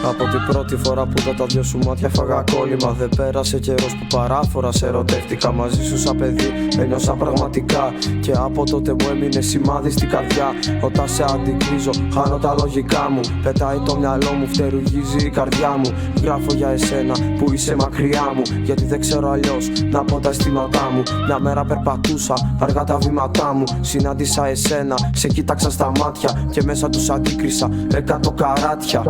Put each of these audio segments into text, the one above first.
Από την πρώτη φορά που είδα τα δυο σου μάτια φάγα κόλλημα. Δεν πέρασε καιρός που παράφορα σε ερωτεύτηκα. Μαζί σου σαν παιδί ένιωσα πραγματικά. Και από τότε μου έμεινε σημάδι στην καρδιά. Όταν σε αντικρίζω χάνω τα λογικά μου. Πετάει το μυαλό μου, φτερουγίζει η καρδιά μου. Γράφω για εσένα που είσαι μακριά μου. Γιατί δεν ξέρω αλλιώς να πω τα αισθήματά μου. Μια μέρα περπατούσα αργά τα βήματά μου. Συνάντησα εσένα, σε κοίταξα στα μάτια. Και μέσα τους αντίκρισα 100 καράτια.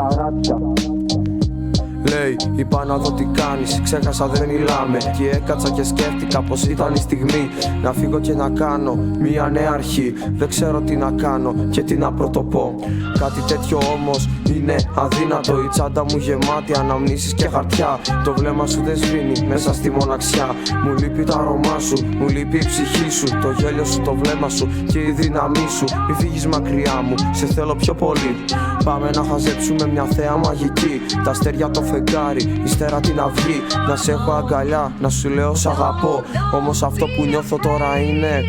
Λέει, είπα να δω τι κάνεις, ξέχασα δεν μιλάμε. Και έκατσα και σκέφτηκα πως ήταν η στιγμή να φύγω και να κάνω μια νέα αρχή. Δεν ξέρω τι να κάνω και τι να πρωτοπώ. Κάτι τέτοιο όμως είναι αδύνατο. Η τσάντα μου γεμάτη αναμνήσεις και χαρτιά. Το βλέμμα σου δεν σβήνει μέσα στη μοναξιά. Μου λείπει το αρώμά σου, μου λείπει η ψυχή σου. Το γέλιο σου, το βλέμμα σου και η δύναμή σου. Μη φύγεις μακριά μου, σε θέλω πιο πολύ. Πάμε να χαζέψουμε μια θέα μαγική. Τα αστέρια το φεγγάρι, ύστερα την αυγή. Να σε έχω αγκαλιά, να σου λέω σ' αγαπώ. Όμως αυτό που νιώθω τώρα είναι...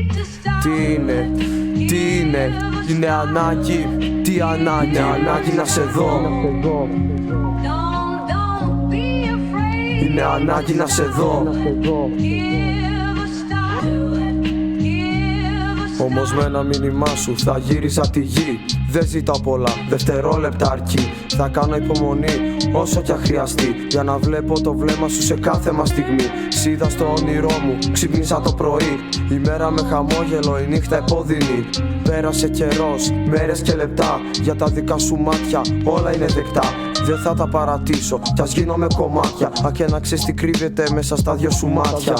Τι είναι, τι είναι, είναι ανάγκη. Τι ανάγκη, είναι ανάγκη να σε δω. Είναι ανάγκη να σε δω. Όμως με ένα μήνυμά σου θα γύρισα τη γη. Δεν ζητάω πολλά, δευτερόλεπτα αρκεί. Θα κάνω υπομονή όσο κι αν χρειαστεί. Για να βλέπω το βλέμμα σου σε κάθε μας στιγμή. Σ' είδα στο όνειρό μου, ξύπνησα το πρωί. Η μέρα με χαμόγελο, η νύχτα επώδυνη. Πέρασε καιρός, μέρες και λεπτά. Για τα δικά σου μάτια όλα είναι δεκτά. Δεν θα τα παρατήσω, κι ας γίνω με κομμάτια. Α, και να ξέρεις τι κρύβεται μέσα στα δυο σου μάτια.